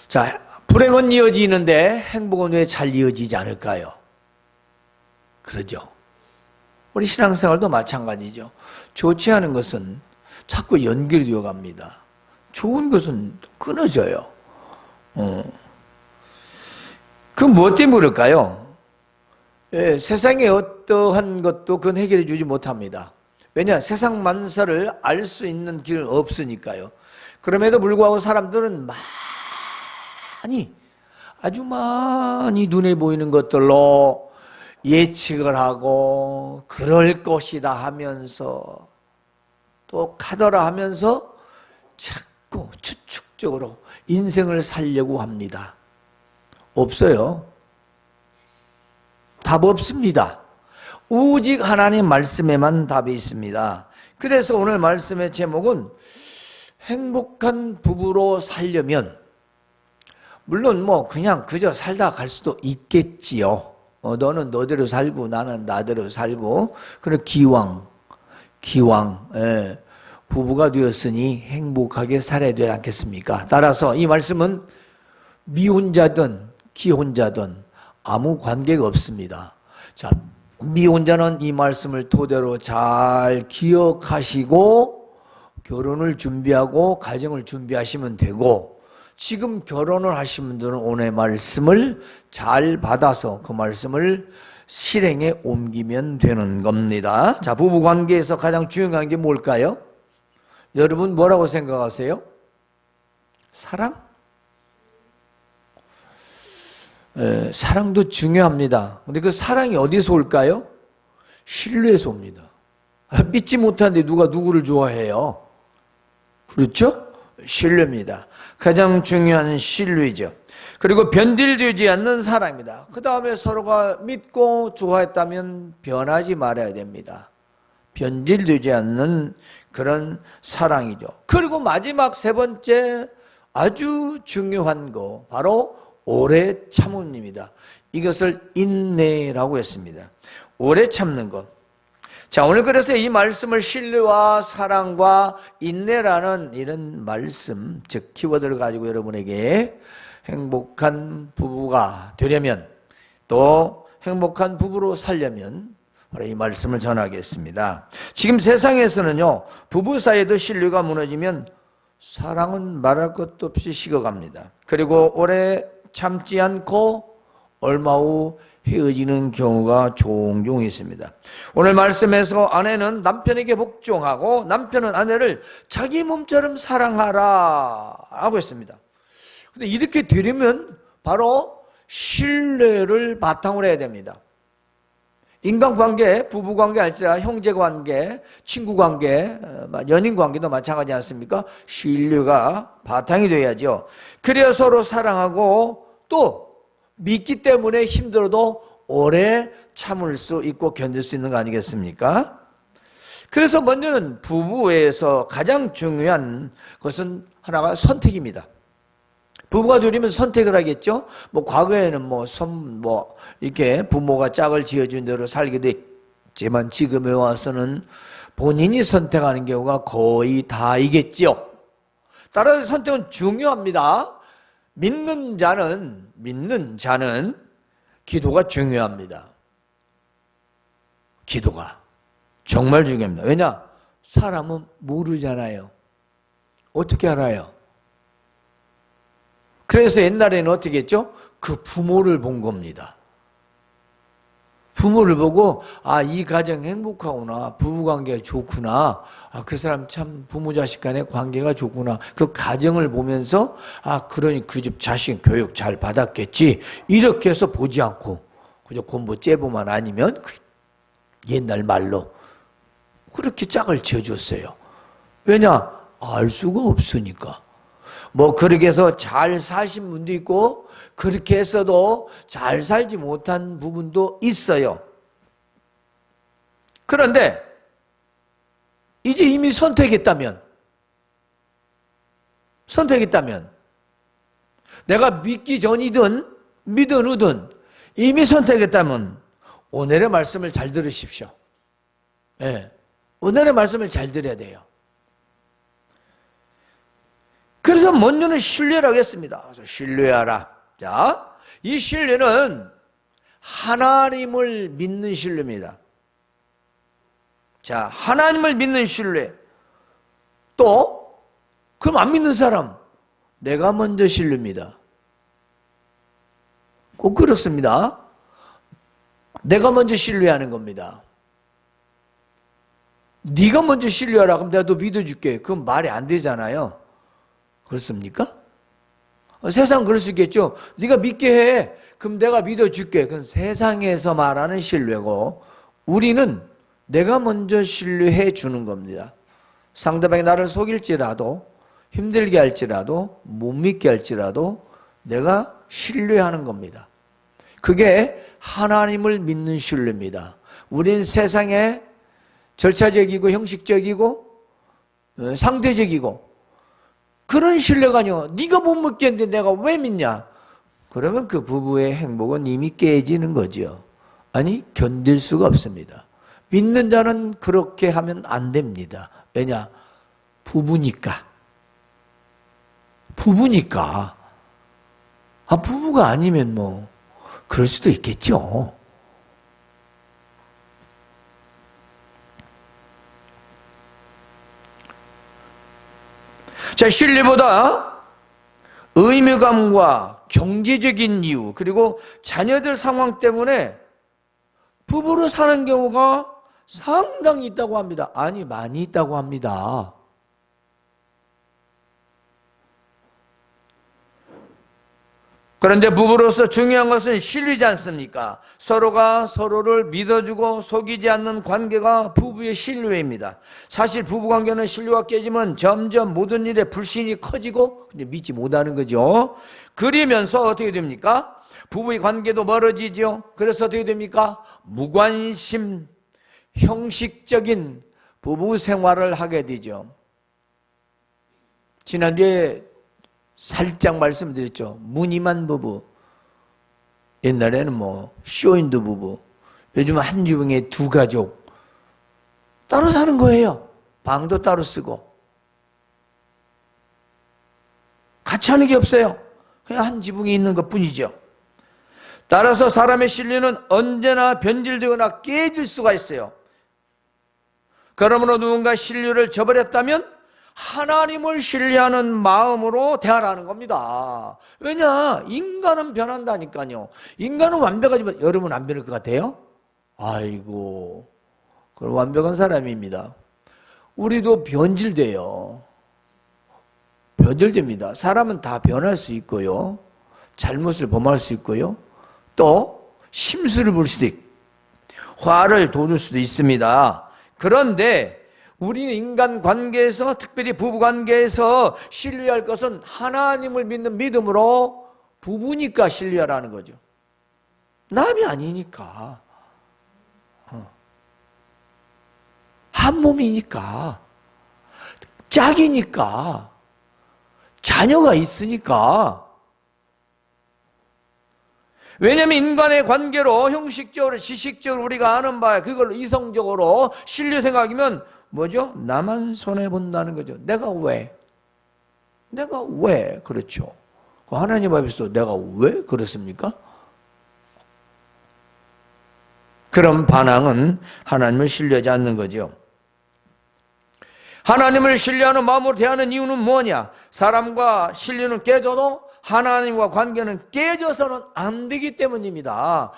자, 불행은 이어지는데 행복은 왜 잘 이어지지 않을까요? 그러죠. 우리 신앙생활도 마찬가지죠. 좋지 않은 것은 자꾸 연결되어 갑니다. 좋은 것은 끊어져요. 그 무엇 때문에 그럴까요? 세상의 어떠한 것도 그건 해결해 주지 못합니다. 왜냐? 세상 만사를 알 수 있는 길은 없으니까요. 그럼에도 불구하고 사람들은 아주 많이 눈에 보이는 것들로 예측을 하고 그럴 것이다 하면서 또 카더라 하면서 자꾸 추측적으로 인생을 살려고 합니다. 없어요. 답 없습니다. 오직 하나님 말씀에만 답이 있습니다. 그래서 오늘 말씀의 제목은 행복한 부부로 살려면, 물론 그냥 그저 살다 갈 수도 있겠지요. 너는 너대로 살고 나는 나대로 살고, 그래 기왕 부부가 되었으니 행복하게 살아야 되지 않겠습니까? 따라서 이 말씀은 미혼자든 기혼자든 아무 관계가 없습니다. 자, 미혼자는 이 말씀을 토대로 잘 기억하시고 결혼을 준비하고 가정을 준비하시면 되고, 지금 결혼을 하신 분들은 오늘 말씀을 잘 받아서 그 말씀을 실행에 옮기면 되는 겁니다. 자, 부부관계에서 가장 중요한 게 뭘까요? 여러분 뭐라고 생각하세요? 사랑? 사랑도 중요합니다. 근데 그 사랑이 어디서 올까요? 신뢰에서 옵니다. 믿지 못하는데 누가 누구를 좋아해요? 그렇죠? 신뢰입니다. 가장 중요한 신뢰죠. 그리고 변질되지 않는 사랑입니다. 그 다음에 서로가 믿고 좋아했다면 변하지 말아야 됩니다. 변질되지 않는 그런 사랑이죠. 그리고 마지막 세 번째 아주 중요한 거 바로 오래 참음입니다. 이것을 인내라고 했습니다. 오래 참는 것. 자, 오늘 그래서 이 말씀을 신뢰와 사랑과 인내라는 이런 말씀, 즉 키워드를 가지고 여러분에게 행복한 부부가 되려면, 또 행복한 부부로 살려면 바로 이 말씀을 전하겠습니다. 지금 세상에서는요, 부부 사이에도 신뢰가 무너지면 사랑은 말할 것도 없이 식어갑니다. 그리고 오래 참지 않고 얼마 후 헤어지는 경우가 종종 있습니다. 오늘 말씀에서 아내는 남편에게 복종하고 남편은 아내를 자기 몸처럼 사랑하라 하고 있습니다. 근데 이렇게 되려면 바로 신뢰를 바탕으로 해야 됩니다. 인간관계, 부부관계 할지라 형제관계, 친구관계, 연인관계도 마찬가지 않습니까? 신뢰가 바탕이 돼야죠. 그래야 서로 사랑하고 또 믿기 때문에 힘들어도 오래 참을 수 있고 견딜 수 있는 거 아니겠습니까? 그래서 먼저는 부부에서 가장 중요한 것은 하나가 선택입니다. 부부가 되려면 선택을 하겠죠. 과거에는 이렇게 부모가 짝을 지어준 대로 살게 됐지만 지금에 와서는 본인이 선택하는 경우가 거의 다이겠지요. 따라서 선택은 중요합니다. 믿는 자는 기도가 중요합니다. 기도가 정말 중요합니다. 왜냐? 사람은 모르잖아요. 어떻게 알아요? 그래서 옛날에는 어떻게 했죠? 그 부모를 본 겁니다. 부모를 보고 이 가정 행복하구나, 부부관계가 좋구나, 그 사람 참 부모 자식 간의 관계가 좋구나, 그 가정을 보면서 그러니 그 집 자식 교육 잘 받았겠지, 이렇게 해서 보지 않고 그저 공부 째보만 아니면 옛날 말로 그렇게 짝을 지어줬어요. 왜냐? 알 수가 없으니까. 그렇게 해서 잘 사신 분도 있고 그렇게 해서도 잘 살지 못한 부분도 있어요. 그런데 이제 이미 선택했다면 내가 믿기 전이든 믿은 후든 이미 선택했다면 오늘의 말씀을 잘 들으십시오. 오늘의 말씀을 잘 들어야 돼요. 그래서 먼저는 신뢰라고 했습니다. 그래서 신뢰하라. 자, 이 신뢰는 하나님을 믿는 신뢰입니다. 자, 하나님을 믿는 신뢰. 또 그럼 안 믿는 사람, 내가 먼저 신뢰입니다. 꼭 그렇습니다. 내가 먼저 신뢰하는 겁니다. 네가 먼저 신뢰하라. 그럼 내가 너 믿어줄게. 그건 말이 안 되잖아요. 그렇습니까? 세상 그럴 수 있겠죠. 네가 믿게 해. 그럼 내가 믿어줄게. 그건 세상에서 말하는 신뢰고, 우리는 내가 먼저 신뢰해 주는 겁니다. 상대방이 나를 속일지라도, 힘들게 할지라도, 못 믿게 할지라도 내가 신뢰하는 겁니다. 그게 하나님을 믿는 신뢰입니다. 우린 세상에 절차적이고 형식적이고 상대적이고 그런 신뢰가 아니고, 네가 못 믿겠는데 내가 왜 믿냐? 그러면 그 부부의 행복은 이미 깨지는 거죠. 아니, 견딜 수가 없습니다. 믿는 자는 그렇게 하면 안 됩니다. 왜냐? 부부니까. 부부니까. 부부가 아니면 뭐 그럴 수도 있겠죠. 자, 신뢰보다 의무감과 경제적인 이유, 그리고 자녀들 상황 때문에 부부로 사는 경우가 상당히 있다고 합니다. 아니, 많이 있다고 합니다. 그런데 부부로서 중요한 것은 신뢰지 않습니까? 서로가 서로를 믿어주고 속이지 않는 관계가 부부의 신뢰입니다. 사실 부부관계는 신뢰가 깨지면 점점 모든 일에 불신이 커지고 근데 믿지 못하는 거죠. 그러면서 어떻게 됩니까? 부부의 관계도 멀어지죠. 그래서 어떻게 됩니까? 무관심, 형식적인 부부 생활을 하게 되죠. 지난주에 살짝 말씀드렸죠. 무늬만 부부. 옛날에는 뭐 쇼윈도 부부. 요즘은 한 주방에 두 가족. 따로 사는 거예요. 방도 따로 쓰고. 같이 하는 게 없어요. 그냥 한 지붕에 있는 것 뿐이죠. 따라서 사람의 신뢰는 언제나 변질되거나 깨질 수가 있어요. 그러므로 누군가 신뢰를 저버렸다면 하나님을 신뢰하는 마음으로 대하라는 겁니다. 왜냐? 인간은 변한다니까요. 인간은 완벽하지만 여러분 안 변할 것 같아요? 아이고, 그럼 완벽한 사람입니다. 우리도 변질돼요. 변질됩니다. 사람은 다 변할 수 있고요. 잘못을 범할 수 있고요. 또 심술을 부릴 수도 있고 화를 돋을 수도 있습니다. 그런데 우리 인간 관계에서, 특별히 부부 관계에서 신뢰할 것은 하나님을 믿는 믿음으로 부부니까 신뢰하라는 거죠. 남이 아니니까. 한 몸이니까. 짝이니까. 자녀가 있으니까. 왜냐하면 인간의 관계로 형식적으로 지식적으로 우리가 아는 바에 그걸 이성적으로 신뢰 생각이면 뭐죠? 나만 손해본다는 거죠. 내가 왜? 내가 왜? 그렇죠. 하나님 앞에서 내가 왜 그렇습니까? 그런 반항은 하나님을 신뢰하지 않는 거죠. 하나님을 신뢰하는 마음으로 대하는 이유는 뭐냐? 사람과 신뢰는 깨져도 하나님과 관계는 깨져서는 안 되기 때문입니다.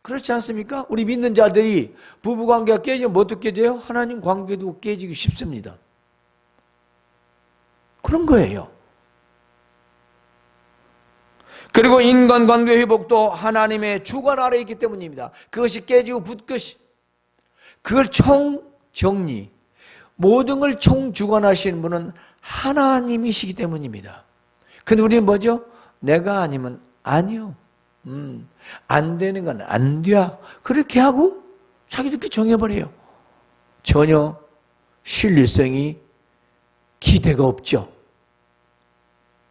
그렇지 않습니까? 우리 믿는 자들이 부부관계가 깨지면 뭐 어떻게 깨져요? 하나님 관계도 깨지기 쉽습니다. 그런 거예요. 그리고 인간관계 회복도 하나님의 주관 아래에 있기 때문입니다. 그것이 깨지고 붙것이 그걸 총정리, 모든 걸 총주관하시는 분은 하나님이시기 때문입니다. 근데 우리는 뭐죠? 내가 아니면 아니요. 안 되는 건 안 돼. 그렇게 하고 자기들끼리 정해버려요. 전혀 신뢰성이 기대가 없죠.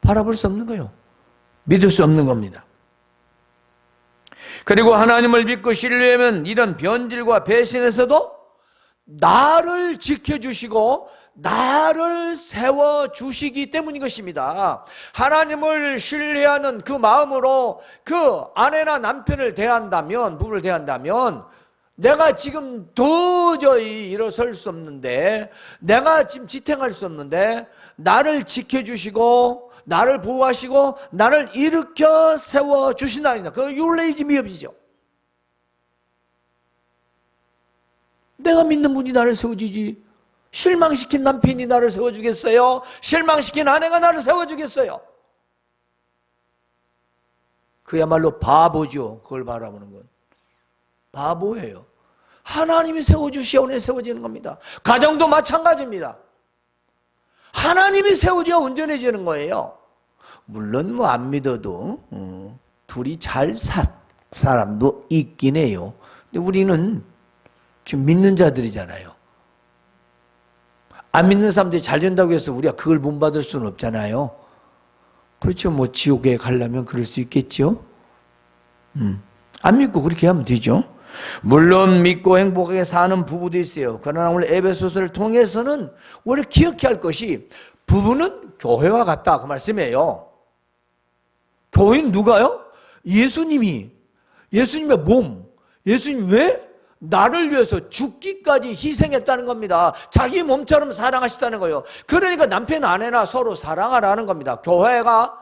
바라볼 수 없는 거예요. 믿을 수 없는 겁니다. 그리고 하나님을 믿고 신뢰하면 이런 변질과 배신에서도 나를 지켜주시고 나를 세워주시기 때문인 것입니다. 하나님을 신뢰하는 그 마음으로 그 아내나 남편을 대한다면, 부부를 대한다면, 내가 지금 도저히 일어설 수 없는데, 내가 지금 지탱할 수 없는데, 나를 지켜주시고, 나를 보호하시고, 나를 일으켜 세워주신다. 그 율레이지 미업이죠. 내가 믿는 분이 나를 세워주지. 실망시킨 남편이 나를 세워주겠어요? 실망시킨 아내가 나를 세워주겠어요? 그야말로 바보죠. 그걸 바라보는 건. 바보예요. 하나님이 세워주시야 오늘 세워지는 겁니다. 가정도 마찬가지입니다. 하나님이 세워줘야 온전해지는 거예요. 물론 뭐 안 믿어도 둘이 잘 사람도 있긴 해요. 근데 우리는 지금 믿는 자들이잖아요. 안 믿는 사람들이 잘 된다고 해서 우리가 그걸 본받을 수는 없잖아요. 그렇죠. 뭐 지옥에 가려면 그럴 수 있겠죠. 안 믿고 그렇게 하면 되죠. 물론 믿고 행복하게 사는 부부도 있어요. 그러나 오늘 에베소서를 통해서는 우리 기억해야 할 것이 부부는 교회와 같다 그 말씀이에요. 교회는 누가요? 예수님의 몸. 예수님 왜? 나를 위해서 죽기까지 희생했다는 겁니다. 자기 몸처럼 사랑하시다는 거예요. 그러니까 남편 아내나 서로 사랑하라는 겁니다. 교회가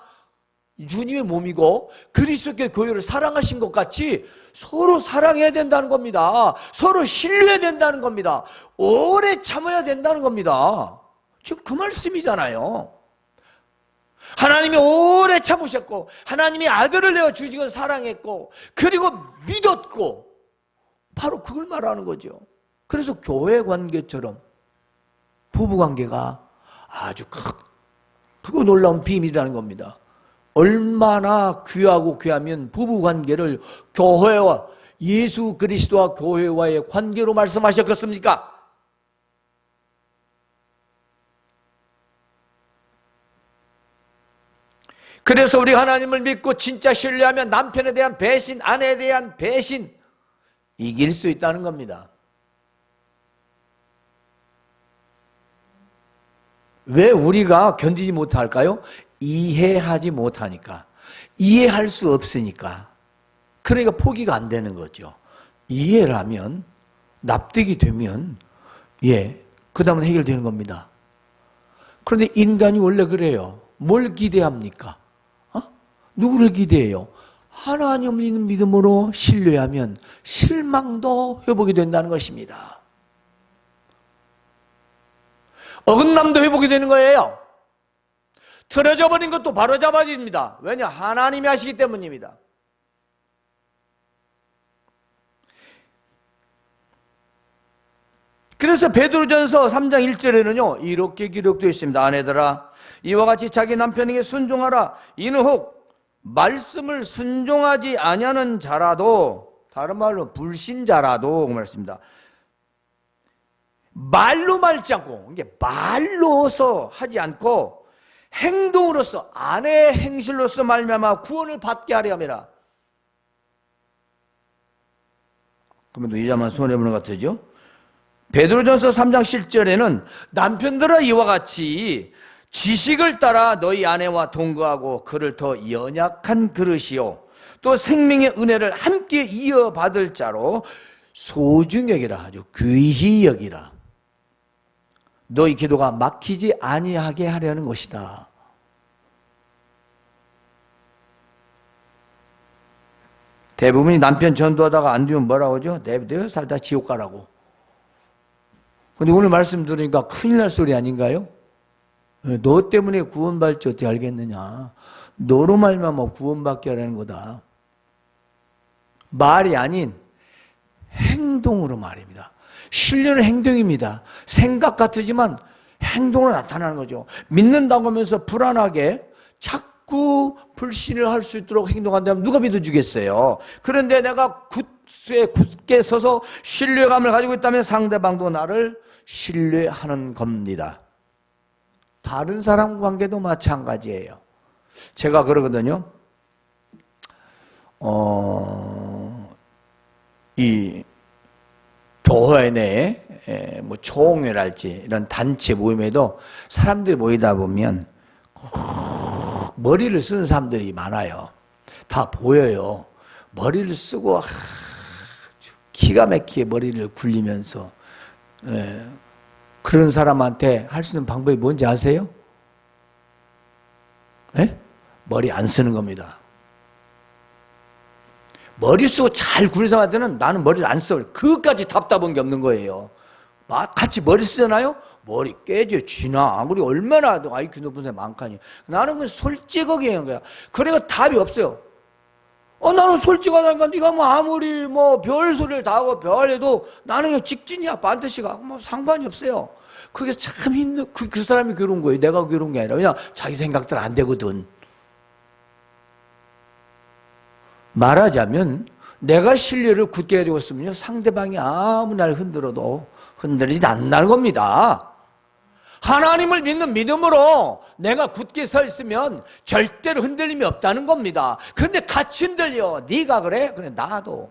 주님의 몸이고 그리스도께 교회를 사랑하신 것 같이 서로 사랑해야 된다는 겁니다. 서로 신뢰해야 된다는 겁니다. 오래 참아야 된다는 겁니다. 지금 그 말씀이잖아요. 하나님이 오래 참으셨고 하나님이 아들을 내어 주시고 사랑했고 그리고 믿었고 바로 그걸 말하는 거죠. 그래서 교회 관계처럼 부부 관계가 아주 크고 놀라운 비밀이라는 겁니다. 얼마나 귀하고 귀하면 부부 관계를 교회와 예수 그리스도와 교회와의 관계로 말씀하셨겠습니까? 그래서 우리 하나님을 믿고 진짜 신뢰하면 남편에 대한 배신, 아내에 대한 배신 이길 수 있다는 겁니다. 왜 우리가 견디지 못할까요? 이해하지 못하니까. 이해할 수 없으니까. 그러니까 포기가 안 되는 거죠. 이해를 하면, 납득이 되면, 그 다음은 해결되는 겁니다. 그런데 인간이 원래 그래요. 뭘 기대합니까? 누구를 기대해요? 하나님을 믿는 믿음으로 신뢰하면 실망도 회복이 된다는 것입니다. 어긋남도 회복이 되는 거예요. 틀어져 버린 것도 바로 잡아집니다. 왜냐? 하나님이 하시기 때문입니다. 그래서 베드로전서 3장 1절에는요 이렇게 기록되어 있습니다. 아내들아 이와 같이 자기 남편에게 순종하라. 이는 혹 말씀을 순종하지 아니하는 자라도, 다른 말로 불신자라도 그 말씀입니다. 말로 말지 않고, 이게 말로서 하지 않고 행동으로서 아내의 행실로서 말미암아 구원을 받게 하려 함이라. 그러면 의자만 손해보는 것 같으죠? 베드로전서 3장 10절에는 남편들아 이와 같이 지식을 따라 너희 아내와 동거하고 그를 더 연약한 그릇이요 또 생명의 은혜를 함께 이어받을 자로 소중히 여기라. 아주 귀히 여기라. 너희 기도가 막히지 아니하게 하려는 것이다. 대부분이 남편 전도하다가 안 되면 뭐라고 하죠? 내가 살다 지옥 가라고. 근데 오늘 말씀 들으니까 큰일 날 소리 아닌가요? 너 때문에 구원받을지 어떻게 알겠느냐. 너로 말미암아 구원받게 하라는 거다. 말이 아닌 행동으로 말입니다. 신뢰는 행동입니다. 생각 같으지만 행동으로 나타나는 거죠. 믿는다고 하면서 불안하게 자꾸 불신을 할 수 있도록 행동한다면 누가 믿어주겠어요. 그런데 내가 굳게 서서 신뢰감을 가지고 있다면 상대방도 나를 신뢰하는 겁니다. 다른 사람 관계도 마찬가지예요. 제가 그러거든요. 이 교회 내에 뭐 총회랄지 이런 단체 모임에도 사람들이 모이다 보면 꼭 머리를 쓰는 사람들이 많아요. 다 보여요. 머리를 쓰고 기가 막히게 머리를 굴리면서 그런 사람한테 할 수 있는 방법이 뭔지 아세요? 머리 안 쓰는 겁니다. 머리 쓰고 잘 굴리는 사람한테는 나는 머리를 안 써. 그것까지 답답한 게 없는 거예요. 같이 머리 쓰잖아요? 머리 깨져, 쥐나. 아무리 얼마나 IQ 높은 사람이 많거니. 나는 그냥 솔직하게 하는 거야. 그러니까 답이 없어요. 나는 솔직하다니까 네가 뭐 아무리 뭐 별소리를 다 하고 별해도 나는 그냥 직진이야. 반드시가. 뭐 상관이 없어요. 그게 참 힘든, 그 사람이 괴로운 거예요. 내가 괴로운 게 아니라. 왜냐, 자기 생각들 안 되거든. 말하자면 내가 신뢰를 굳게 가지고 있으면요, 상대방이 아무 날 흔들어도 흔들리지 않는다는 겁니다. 하나님을 믿는 믿음으로 내가 굳게 서 있으면 절대로 흔들림이 없다는 겁니다. 그런데 같이 흔들려. 네가 그래? 그래, 나도.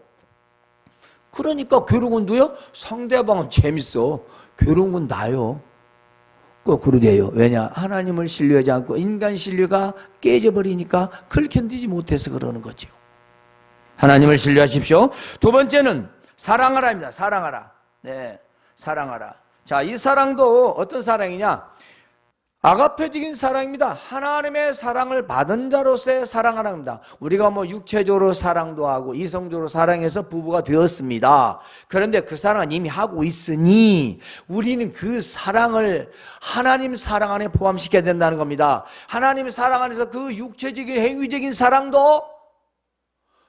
그러니까 괴로운 건 누구요? 상대방은 재밌어. 괴로운 건 나요. 거꾸로 돼요. 왜냐? 하나님을 신뢰하지 않고 인간 신뢰가 깨져버리니까 그걸 견디지 못해서 그러는 거죠. 하나님을 신뢰하십시오. 두 번째는 사랑하라입니다. 사랑하라. 네, 사랑하라. 자, 이 사랑도 어떤 사랑이냐? 아가페적인 사랑입니다. 하나님의 사랑을 받은 자로서의 사랑하라입니다. 우리가 뭐 육체적으로 사랑도 하고 이성적으로 사랑해서 부부가 되었습니다. 그런데 그 사랑은 이미 하고 있으니 우리는 그 사랑을 하나님 사랑 안에 포함시켜야 된다는 겁니다. 하나님 사랑 안에서 그 육체적인 행위적인 사랑도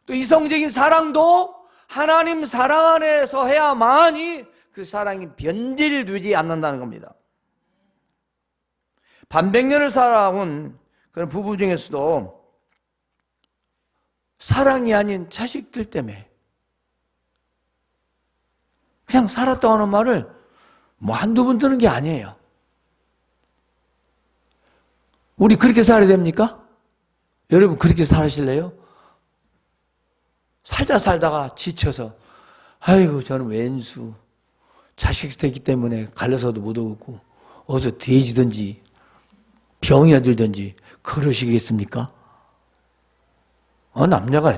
또 이성적인 사랑도 하나님 사랑 안에서 해야만이 그 사랑이 변질되지 않는다는 겁니다. 반백년을 살아온 그런 부부 중에서도 사랑이 아닌 자식들 때문에 그냥 살았다고 하는 말을 뭐 한두 번 듣는 게 아니에요. 우리 그렇게 살아야 됩니까? 여러분 그렇게 사실래요? 살다가 지쳐서 아이고 저는 왼수 자식 되기 때문에 갈려서도 못 오고 어서 돼지든지 병이나 들든지 그러시겠습니까? 남녀가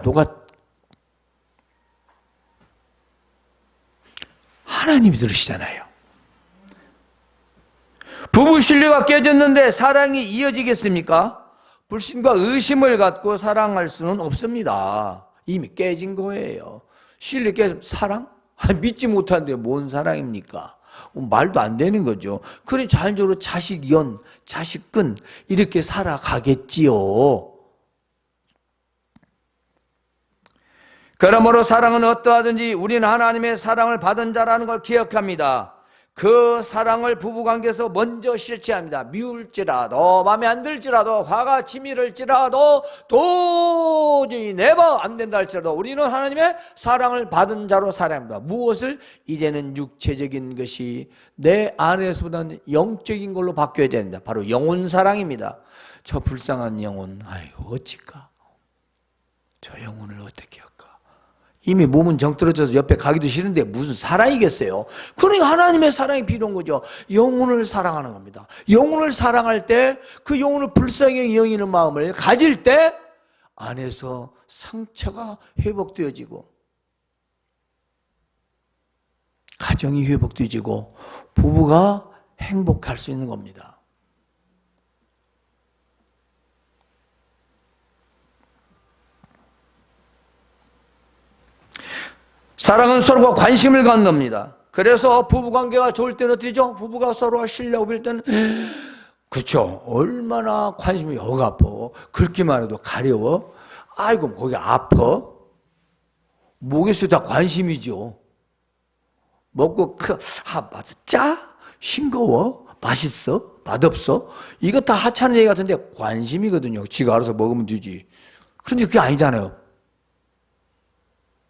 하나님이 들으시잖아요. 부부 신뢰가 깨졌는데 사랑이 이어지겠습니까? 불신과 의심을 갖고 사랑할 수는 없습니다. 이미 깨진 거예요. 신뢰 깨지면 사랑? 믿지 못하는데 뭔 사랑입니까? 말도 안 되는 거죠. 그래 자연적으로 자식연, 자식근 이렇게 살아가겠지요. 그러므로 사랑은 어떠하든지 우리는 하나님의 사랑을 받은 자라는 걸 기억합니다. 그 사랑을 부부관계에서 먼저 실체합니다. 미울지라도 마음에 안 들지라도 화가 치밀을지라도 도저히 네버 안 된다 할지라도 우리는 하나님의 사랑을 받은 자로 살아야 합니다. 무엇을? 이제는 육체적인 것이 내 안에서보다는 영적인 걸로 바뀌어야 됩니다. 바로 영혼 사랑입니다. 저 불쌍한 영혼, 아이고 어찌까? 저 영혼을 어떻게 할까? 이미 몸은 정떨어져서 옆에 가기도 싫은데 무슨 사랑이겠어요? 그러니까 하나님의 사랑이 필요한 거죠. 영혼을 사랑하는 겁니다. 영혼을 사랑할 때 그 영혼을 불쌍히 여기는 마음을 가질 때 안에서 상처가 회복되어지고 가정이 회복되어지고 부부가 행복할 수 있는 겁니다. 사랑은 서로가 관심을 갖는 겁니다. 그래서 부부관계가 좋을 때는 어떻게죠? 부부가 서로가 신뢰하고 빌 때는 그렇죠. 얼마나 관심이 여가 아파. 긁기만 해도 가려워. 아이고 거기 아파. 목에서 다 관심이죠. 먹고 맞아 짜? 싱거워? 맛있어? 맛없어? 이거 다 하찮은 얘기 같은데 관심이거든요. 지가 알아서 먹으면 되지. 그런데 그게 아니잖아요.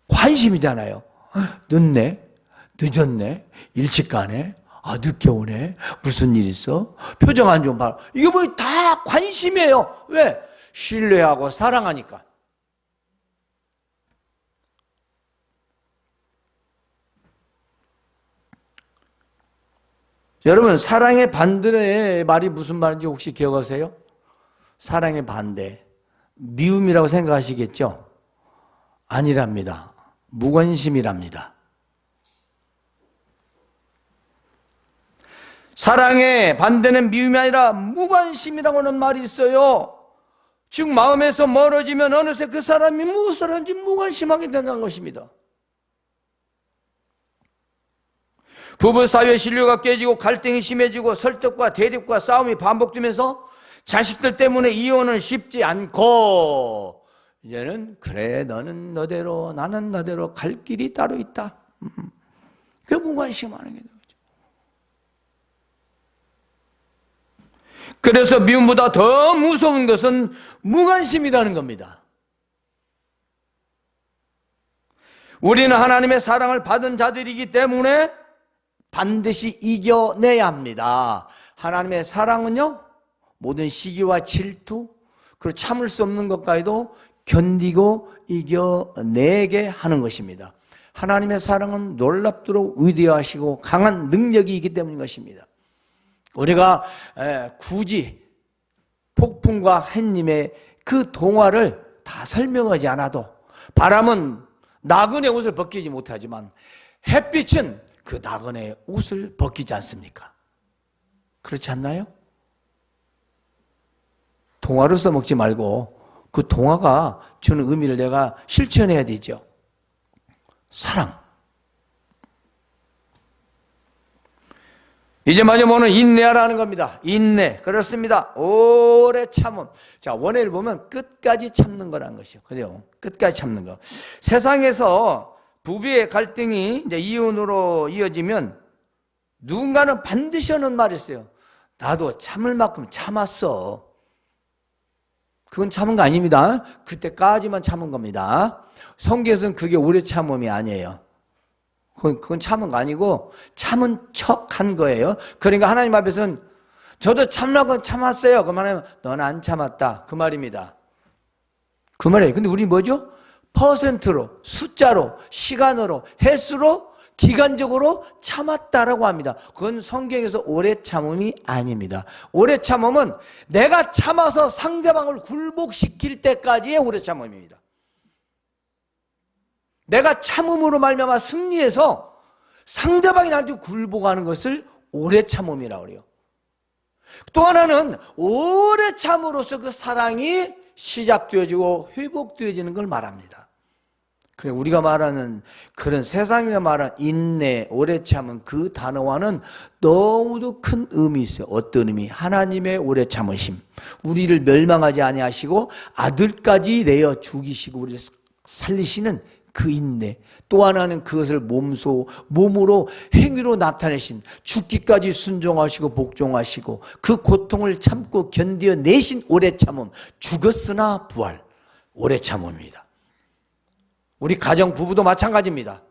관심이잖아요. 늦네? 늦었네? 일찍 가네? 늦게 오네? 무슨 일 있어? 표정 안 좋은 봐. 이게 뭐 다 관심이에요. 왜? 신뢰하고 사랑하니까. 여러분, 사랑의 반대의 말이 무슨 말인지 혹시 기억하세요? 사랑의 반대, 미움이라고 생각하시겠죠? 아니랍니다. 무관심이랍니다. 사랑의 반대는 미움이 아니라 무관심이라고 하는 말이 있어요. 즉 마음에서 멀어지면 어느새 그 사람이 무엇을 하는지 무관심하게 된다는 것입니다. 부부사이의 신뢰가 깨지고 갈등이 심해지고 설득과 대립과 싸움이 반복되면서 자식들 때문에 이혼은 쉽지 않고, 이제는 그래 너는 너대로 나는 나대로 갈 길이 따로 있다. 그게 무관심하는 게 되죠. 그래서 미움보다 더 무서운 것은 무관심이라는 겁니다. 우리는 하나님의 사랑을 받은 자들이기 때문에 반드시 이겨내야 합니다. 하나님의 사랑은요, 모든 시기와 질투, 그리고 참을 수 없는 것까지도 견디고 이겨내게 하는 것입니다. 하나님의 사랑은 놀랍도록 위대하시고 강한 능력이 있기 때문인 것입니다. 우리가 굳이 폭풍과 햇님의 그 동화를 다 설명하지 않아도, 바람은 나그네 옷을 벗기지 못하지만 햇빛은 그 나그네 옷을 벗기지 않습니까? 그렇지 않나요? 동화로 써먹지 말고 그 동화가 주는 의미를 내가 실천해야 되죠. 사랑. 이제 마지막으로는 인내하라는 겁니다. 인내. 그렇습니다. 오래 참음. 자, 원해를 보면 끝까지 참는 거라는 것이요. 그래요. 끝까지 참는 거. 세상에서 부부의 갈등이 이제 이혼으로 이어지면 누군가는 반드시 하는 말이 있어요. 나도 참을 만큼 참았어. 그건 참은 거 아닙니다. 그때까지만 참은 겁니다. 성경에서는 그게 오래 참음이 아니에요. 그건 참은 거 아니고 참은 척 한 거예요. 그러니까 하나님 앞에서는 저도 참라고 참았어요. 그 말하면 넌 안 참았다. 그 말입니다. 그 말이에요. 근데 우리 뭐죠? 퍼센트로, 숫자로, 시간으로, 횟수로, 기간적으로 참았다라고 합니다. 그건 성경에서 오래 참음이 아닙니다. 오래 참음은 내가 참아서 상대방을 굴복시킬 때까지의 오래 참음입니다. 내가 참음으로 말미암아 승리해서 상대방이 나한테 굴복하는 것을 오래 참음이라고 그래요. 또 하나는 오래 참으로써 그 사랑이 시작되어지고 회복되어지는 걸 말합니다. 그래, 우리가 말하는 그런 세상에 말하는 인내, 오래 참은 그 단어와는 너무도 큰 의미 있어요. 어떤 의미? 하나님의 오래 참으심. 우리를 멸망하지 아니하시고 아들까지 내어 죽이시고 우리를 살리시는 그 인내. 또 하나는 그것을 몸으로 행위로 나타내신, 죽기까지 순종하시고 복종하시고 그 고통을 참고 견뎌내신 오래 참음. 죽었으나 부활. 오래 참음입니다. 우리 가정 부부도 마찬가지입니다.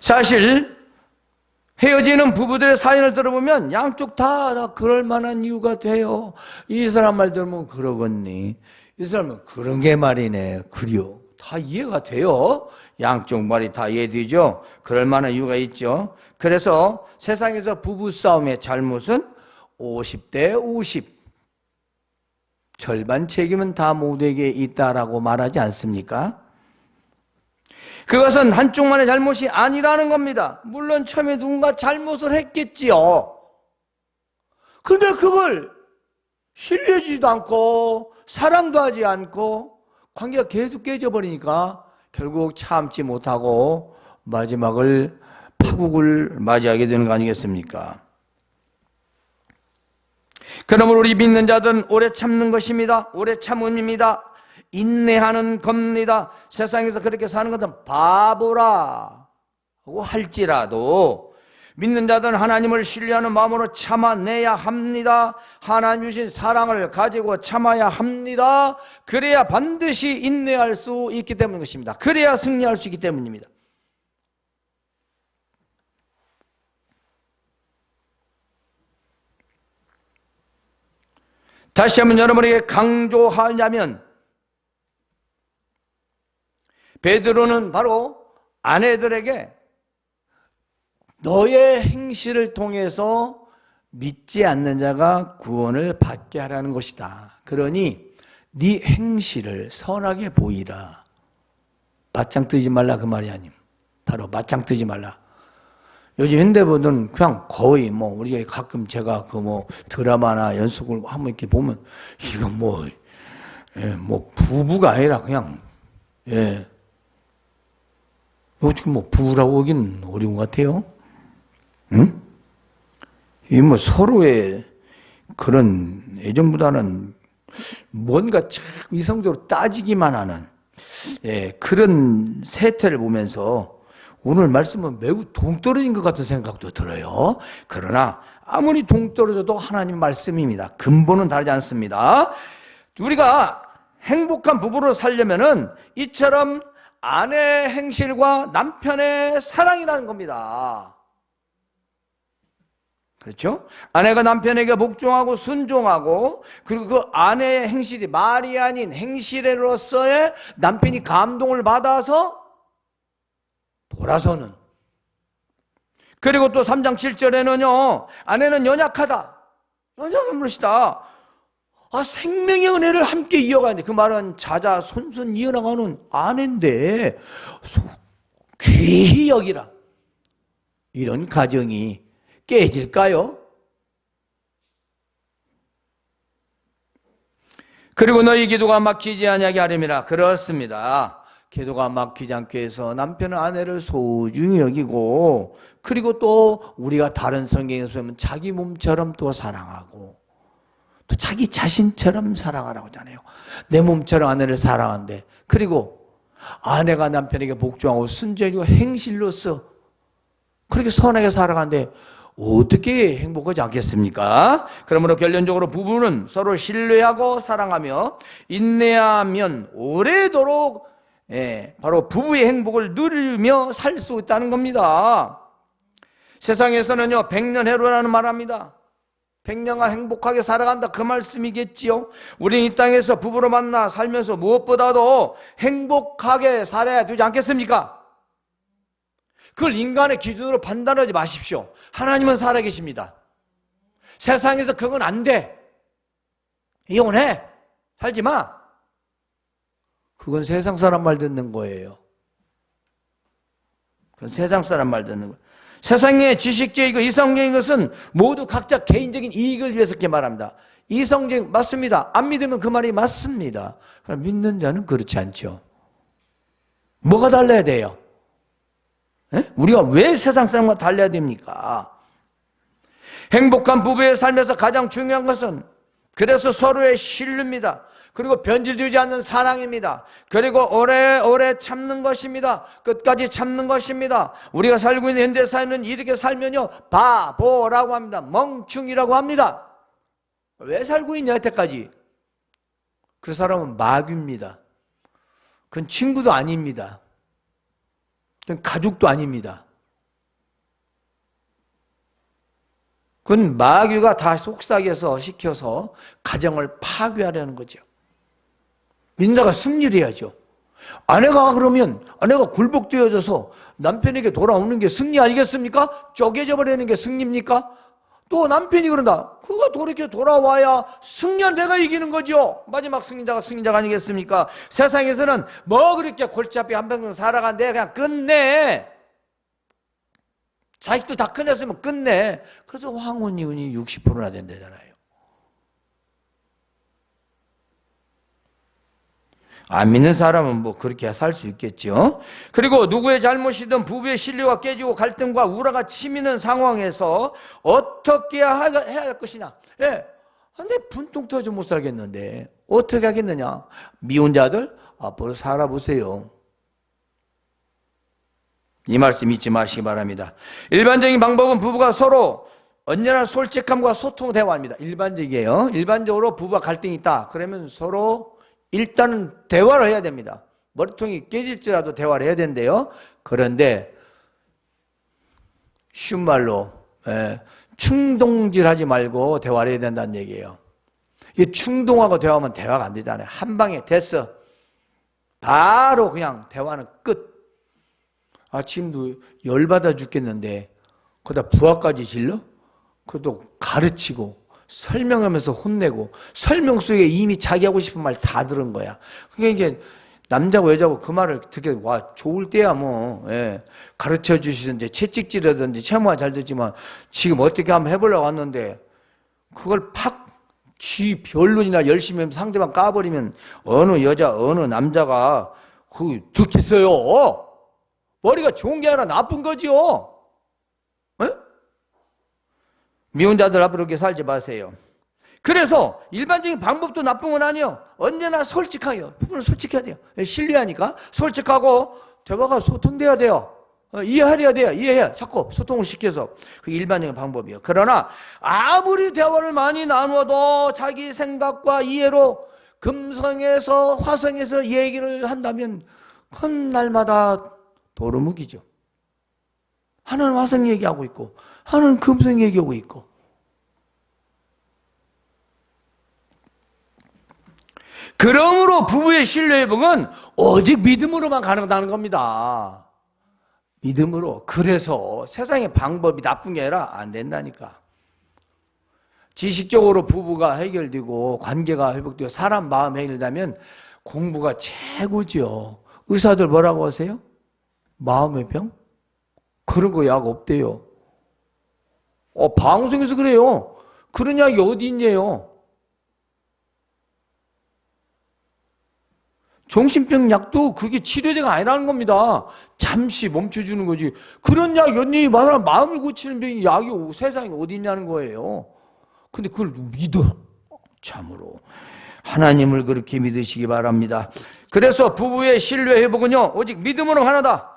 사실 헤어지는 부부들의 사연을 들어보면 양쪽 다 그럴 만한 이유가 돼요. 이 사람 말 들으면 그러겠니? 이 사람은 그런 게 말이네. 그래요. 다 이해가 돼요. 양쪽 말이 다 이해되죠. 그럴 만한 이유가 있죠. 그래서 세상에서 부부싸움의 잘못은 50대 50. 절반 책임은 다 모두에게 있다라고 말하지 않습니까? 그것은 한쪽만의 잘못이 아니라는 겁니다. 물론 처음에 누군가 잘못을 했겠지요. 그런데 그걸 신뢰주지도 않고 사랑도 하지 않고 관계가 계속 깨져버리니까 결국 참지 못하고 마지막을 파국을 맞이하게 되는 거 아니겠습니까? 그러므로 우리 믿는 자들은 오래 참는 것입니다. 오래 참음입니다. 인내하는 겁니다. 세상에서 그렇게 사는 것은 바보라고 할지라도 믿는 자들은 하나님을 신뢰하는 마음으로 참아내야 합니다. 하나님 주신 사랑을 가지고 참아야 합니다. 그래야 반드시 인내할 수 있기 때문인 것입니다. 그래야 승리할 수 있기 때문입니다. 다시 한번 여러분에게 강조하냐면 베드로는 바로 아내들에게 너의 행실을 통해서 믿지 않는 자가 구원을 받게 하라는 것이다. 그러니 네 행실을 선하게 보이라. 맞짱 뜨지 말라 그 말이 아님. 바로 맞짱 뜨지 말라. 요즘 현대분들은 그냥 거의 우리가 가끔 제가 드라마나 연속을 한번 이렇게 보면 이거 부부가 아니라 그냥 어떻게 부부라고 하기는 어려운 것 같아요. 응? 이 서로의 그런 애정보다는 뭔가 참 이성적으로 따지기만 하는 그런 세태를 보면서 오늘 말씀은 매우 동떨어진 것 같은 생각도 들어요. 그러나 아무리 동떨어져도 하나님 말씀입니다. 근본은 다르지 않습니다. 우리가 행복한 부부로 살려면은 이처럼 아내의 행실과 남편의 사랑이라는 겁니다. 그렇죠? 아내가 남편에게 복종하고 순종하고, 그리고 그 아내의 행실이 말이 아닌 행실로서의 남편이 감동을 받아서 돌아서는. 그리고 또 3장 7절에는요 아내는 연약하다, 연약한 것이다. 생명의 은혜를 함께 이어가야 돼. 그 말은 자자 손손 이어나가는 아내인데 귀히 여기라. 이런 가정이 깨질까요? 그리고 너희 기도가 막히지 아니하게 하림이라. 그렇습니다. 기도가 막히지 않게 해서 남편은 아내를 소중히 여기고, 그리고 또 우리가 다른 성경에서 보면 자기 몸처럼 또 사랑하고, 또 자기 자신처럼 사랑하라고 하잖아요. 내 몸처럼 아내를 사랑한대. 그리고 아내가 남편에게 복종하고 순종하고 행실로서 그렇게 선하게 살아가는데 어떻게 행복하지 않겠습니까? 그러므로 결론적으로 부부는 서로 신뢰하고 사랑하며 인내하면 오래도록 바로 부부의 행복을 누리며 살 수 있다는 겁니다. 세상에서는요 100년해로라는 말합니다. 100년간 행복하게 살아간다 그 말씀이겠지요. 우리는 이 땅에서 부부로 만나 살면서 무엇보다도 행복하게 살아야 되지 않겠습니까? 그걸 인간의 기준으로 판단하지 마십시오. 하나님은 살아계십니다. 세상에서 그건 안 돼, 이혼해, 살지 마, 그건 세상 사람 말 듣는 거예요. 그건 세상 사람 말 듣는 거예요. 세상의 지식적이고 이성적인 것은 모두 각자 개인적인 이익을 위해서 이렇게 말합니다. 이성적 맞습니다. 안 믿으면 그 말이 맞습니다. 그럼 믿는 자는 그렇지 않죠. 뭐가 달라야 돼요? 우리가 왜 세상 사람과 달라야 됩니까? 행복한 부부의 삶에서 가장 중요한 것은 그래서 서로의 신뢰입니다. 그리고 변질되지 않는 사랑입니다. 그리고 오래 참는 것입니다. 끝까지 참는 것입니다. 우리가 살고 있는 현대사회는 이렇게 살면요 바보라고 합니다. 멍충이라고 합니다. 왜 살고 있냐 여태까지? 그 사람은 마귀입니다. 그건 친구도 아닙니다. 그건 가족도 아닙니다. 그건 마귀가 다 속삭여서 시켜서 가정을 파괴하려는 거죠. 민자가 승리를 해야죠. 아내가 그러면 아내가 굴복되어져서 남편에게 돌아오는 게 승리 아니겠습니까? 쪼개져 버리는 게 승리입니까? 또 남편이 그런다. 그가 이렇게 돌아와야 승리한 내가 이기는 거죠. 마지막 승리자가 아니겠습니까? 세상에서는 뭐 그렇게 골치 아프게 한평생 살아간대 그냥 끝내. 자식도 다 끝냈으면 끝내. 그래서 황혼이혼이 60%나 된다잖아요. 안 믿는 사람은 뭐 그렇게 살 수 있겠죠. 그리고 누구의 잘못이든 부부의 신뢰가 깨지고 갈등과 우라가 치미는 상황에서 어떻게 해야 할 것이냐. 근데 분통 터져 못 살겠는데 어떻게 하겠느냐. 미혼자들 앞으로 살아보세요. 이 말씀 잊지 마시기 바랍니다. 일반적인 방법은 부부가 서로 언제나 솔직함과 소통 대화입니다. 일반적이에요. 일반적으로 부부가 갈등이 있다 그러면 서로 일단은 대화를 해야 됩니다. 머리통이 깨질지라도 대화를 해야 된대요. 그런데 쉬운 말로 충동질하지 말고 대화를 해야 된다는 얘기예요. 이게 충동하고 대화하면 대화가 안 되잖아요. 한 방에 됐어. 바로 그냥 대화는 끝. 지금도 열받아 죽겠는데 거기다 부하까지 질러? 그것도 가르치고 설명하면서 혼내고 설명 속에 이미 자기 하고 싶은 말 다 들은 거야. 그게 이게 남자고 여자고 그 말을 듣게 와 좋을 때야 뭐 가르쳐 주시든지 채찍질하든지 채무가 잘 듣지만 지금 어떻게 한번 해보려고 왔는데 그걸 팍 쥐 변론이나 열심히 하면 상대방 까버리면 어느 여자 어느 남자가 그 듣겠어요. 머리가 좋은 게 아니라 나쁜 거지요. 미혼자들 앞으로 그렇게 살지 마세요. 그래서 일반적인 방법도 나쁜 건 아니에요. 언제나 솔직하게요. 부부는 솔직해야 돼요. 신뢰하니까 솔직하고 대화가 소통돼야 돼요. 이해하려야 돼요. 이해해. 자꾸 소통을 시켜서. 그게 일반적인 방법이에요. 그러나 아무리 대화를 많이 나누어도 자기 생각과 이해로 금성에서 화성에서 얘기를 한다면 그건 날마다 도루묵이죠. 하나는 화성 얘기하고 있고 하나는 금성 얘기하고 있고. 그러므로 부부의 신뢰 회복은 오직 믿음으로만 가능하다는 겁니다. 믿음으로. 그래서 세상의 방법이 나쁜 게 아니라 안 된다니까. 지식적으로 부부가 해결되고 관계가 회복되고 사람 마음 해결되면 공부가 최고죠. 의사들 뭐라고 하세요? 마음의 병? 그런 거 약 없대요. 방송에서 그래요. 그런 약이 어디 있냐요? 정신병 약도 그게 치료제가 아니라는 겁니다. 잠시 멈춰주는 거지. 그런 약 연예인이 말하면 마음을 고치는 병이 약이 세상에 어디 있냐는 거예요. 근데 그걸 믿어. 참으로. 하나님을 그렇게 믿으시기 바랍니다. 그래서 부부의 신뢰 회복은요, 오직 믿음으로 하나다.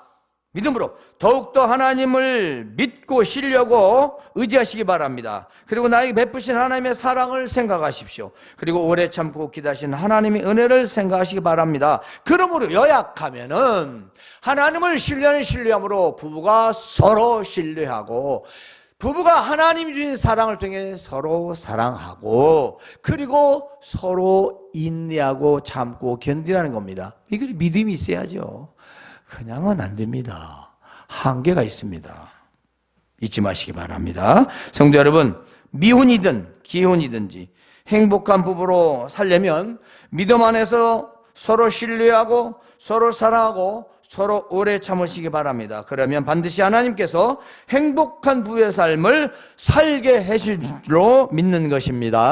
믿음으로 더욱더 하나님을 믿고 신뢰하고 의지하시기 바랍니다. 그리고 나에게 베푸신 하나님의 사랑을 생각하십시오. 그리고 오래 참고 기다리신 하나님의 은혜를 생각하시기 바랍니다. 그러므로 요약하면은 하나님을 신뢰하는 신뢰함으로 부부가 서로 신뢰하고 부부가 하나님이 주신 사랑을 통해 서로 사랑하고 그리고 서로 인내하고 참고 견디라는 겁니다. 이게 믿음이 있어야죠. 그냥은 안 됩니다. 한계가 있습니다. 잊지 마시기 바랍니다. 성도 여러분, 미혼이든 기혼이든지 행복한 부부로 살려면 믿음 안에서 서로 신뢰하고 서로 사랑하고 서로 오래 참으시기 바랍니다. 그러면 반드시 하나님께서 행복한 부부의 삶을 살게 하실 줄로 믿는 것입니다.